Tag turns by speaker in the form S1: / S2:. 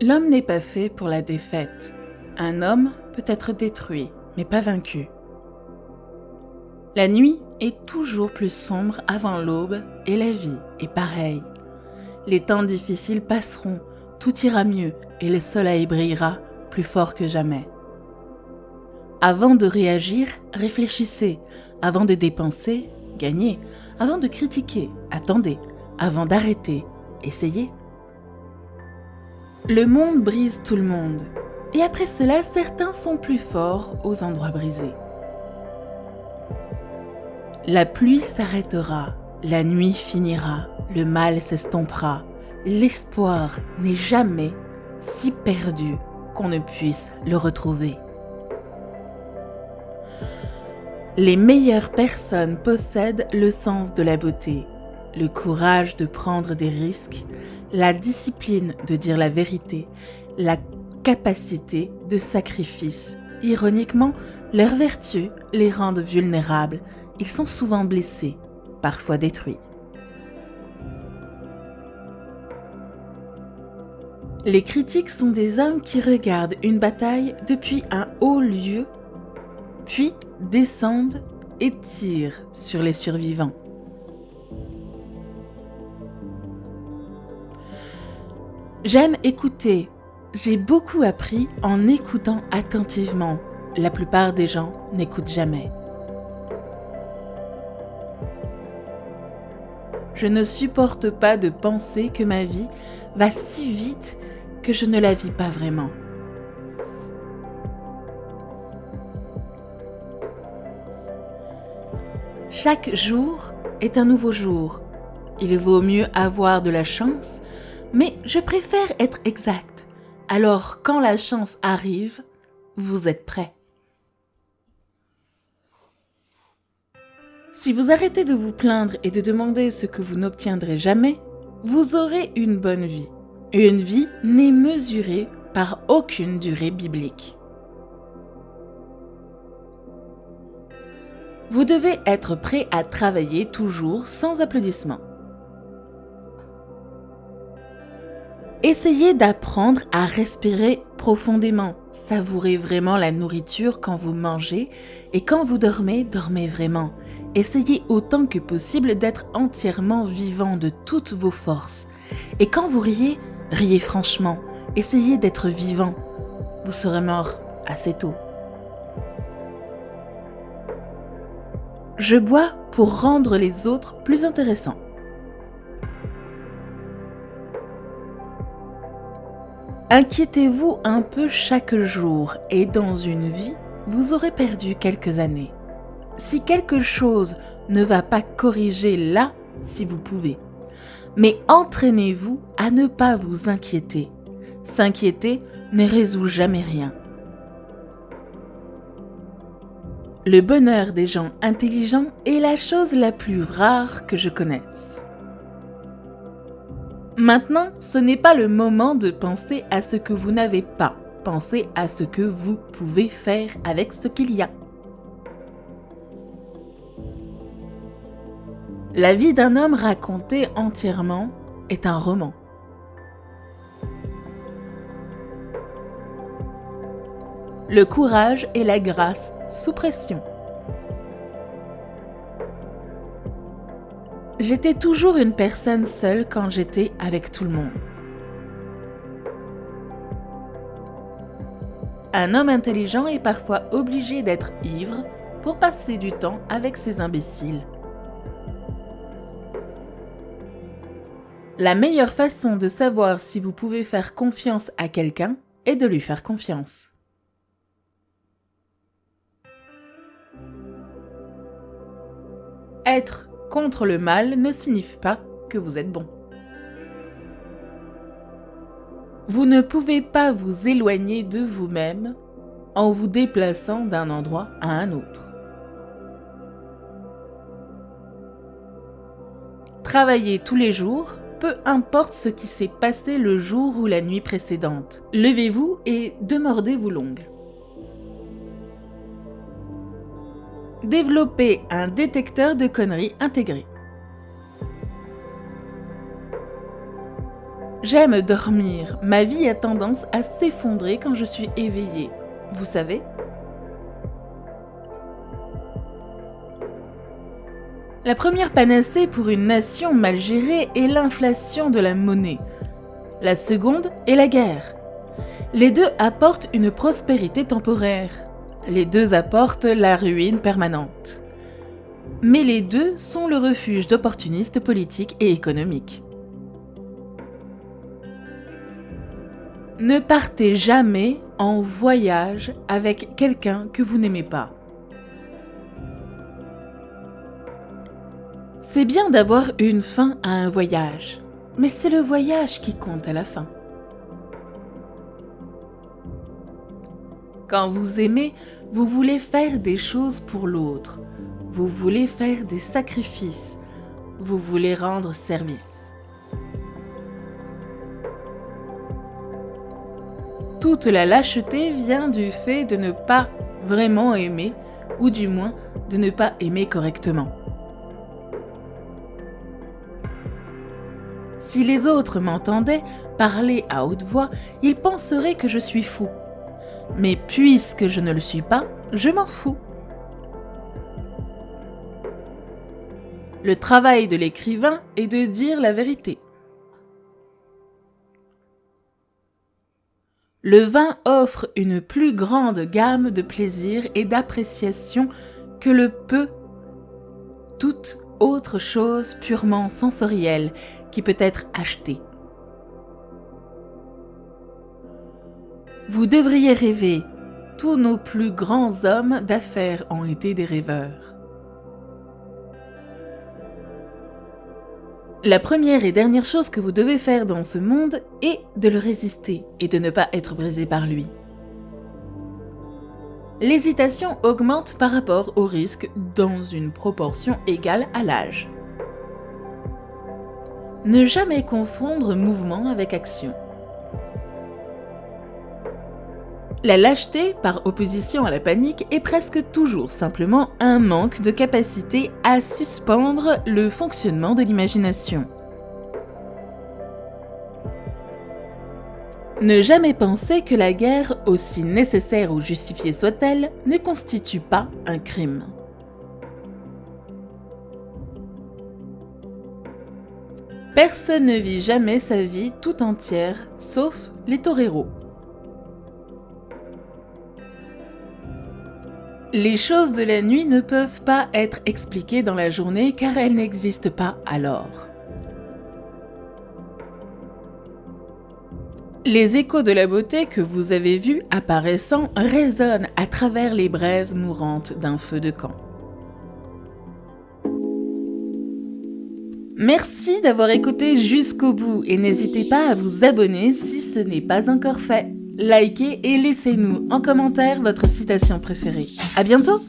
S1: L'homme n'est pas fait pour la défaite. Un homme peut être détruit, mais pas vaincu. La nuit est toujours plus sombre avant l'aube et la vie est pareille. Les temps difficiles passeront, tout ira mieux et le soleil brillera plus fort que jamais. Avant de réagir, réfléchissez. Avant de dépenser, gagnez. Avant de critiquer, attendez. Avant d'arrêter, essayez. Le monde brise tout le monde. Et après cela, certains sont plus forts aux endroits brisés. La pluie s'arrêtera, la nuit finira, le mal s'estompera. L'espoir n'est jamais si perdu qu'on ne puisse le retrouver. Les meilleures personnes possèdent le sens de la beauté, le courage de prendre des risques, la discipline de dire la vérité, la capacité de sacrifice. Ironiquement, leurs vertus les rendent vulnérables. Ils sont souvent blessés, parfois détruits. Les critiques sont des hommes qui regardent une bataille depuis un haut lieu, puis descendent et tirent sur les survivants. J'aime écouter. J'ai beaucoup appris en écoutant attentivement. La plupart des gens n'écoutent jamais. Je ne supporte pas de penser que ma vie va si vite que je ne la vis pas vraiment. Chaque jour est un nouveau jour. Il vaut mieux avoir de la chance, mais je préfère être exact. Alors, quand la chance arrive, vous êtes prêts. Si vous arrêtez de vous plaindre et de demander ce que vous n'obtiendrez jamais, vous aurez une bonne vie. Une vie n'est mesurée par aucune durée biblique. Vous devez être prêt à travailler toujours sans applaudissements. Essayez d'apprendre à respirer profondément. Savourez vraiment la nourriture quand vous mangez et quand vous dormez, dormez vraiment. Essayez autant que possible d'être entièrement vivant de toutes vos forces. Et quand vous riez, riez franchement. Essayez d'être vivant. Vous serez mort assez tôt. Je bois pour rendre les autres plus intéressants. Inquiétez-vous un peu chaque jour et dans une vie, vous aurez perdu quelques années. Si quelque chose ne va pas, corriger là si vous pouvez. Mais entraînez-vous à ne pas vous inquiéter. S'inquiéter ne résout jamais rien. Le bonheur des gens intelligents est la chose la plus rare que je connaisse. Maintenant, ce n'est pas le moment de penser à ce que vous n'avez pas. Pensez à ce que vous pouvez faire avec ce qu'il y a. La vie d'un homme racontée entièrement est un roman. Le courage et la grâce sous pression. J'étais toujours une personne seule quand j'étais avec tout le monde. Un homme intelligent est parfois obligé d'être ivre pour passer du temps avec ces imbéciles. La meilleure façon de savoir si vous pouvez faire confiance à quelqu'un est de lui faire confiance. Être contre le mal ne signifie pas que vous êtes bon. Vous ne pouvez pas vous éloigner de vous-même en vous déplaçant d'un endroit à un autre. Travaillez tous les jours, peu importe ce qui s'est passé le jour ou la nuit précédente. Levez-vous et demordez-vous l'ongle. Développez un détecteur de conneries intégré. J'aime dormir. Ma vie a tendance à s'effondrer quand je suis éveillée. Vous savez ? La première panacée pour une nation mal gérée est l'inflation de la monnaie. La seconde est la guerre. Les deux apportent une prospérité temporaire. Les deux apportent la ruine permanente. Mais les deux sont le refuge d'opportunistes politiques et économiques. Ne partez jamais en voyage avec quelqu'un que vous n'aimez pas. C'est bien d'avoir une fin à un voyage, mais c'est le voyage qui compte à la fin. Quand vous aimez, vous voulez faire des choses pour l'autre. Vous voulez faire des sacrifices. Vous voulez rendre service. Toute la lâcheté vient du fait de ne pas vraiment aimer, ou du moins de ne pas aimer correctement. Si les autres m'entendaient parler à haute voix, ils penseraient que je suis fou. Mais puisque je ne le suis pas, je m'en fous. Le travail de l'écrivain est de dire la vérité. Le vin offre une plus grande gamme de plaisirs et d'appréciation que le peut toute autre chose purement sensorielle qui peut être achetée. Vous devriez rêver. Tous nos plus grands hommes d'affaires ont été des rêveurs. La première et dernière chose que vous devez faire dans ce monde est de le résister et de ne pas être brisé par lui. L'hésitation augmente par rapport au risque dans une proportion égale à l'âge. Ne jamais confondre mouvement avec action. La lâcheté, par opposition à la panique, est presque toujours simplement un manque de capacité à suspendre le fonctionnement de l'imagination. Ne jamais penser que la guerre, aussi nécessaire ou justifiée soit-elle, ne constitue pas un crime. Personne ne vit jamais sa vie tout entière, sauf les toreros. Les choses de la nuit ne peuvent pas être expliquées dans la journée car elles n'existent pas alors. Les échos de la beauté que vous avez vus apparaissant résonnent à travers les braises mourantes d'un feu de camp. Merci d'avoir écouté jusqu'au bout et n'hésitez pas à vous abonner si ce n'est pas encore fait. Likez et laissez-nous en commentaire votre citation préférée. À bientôt!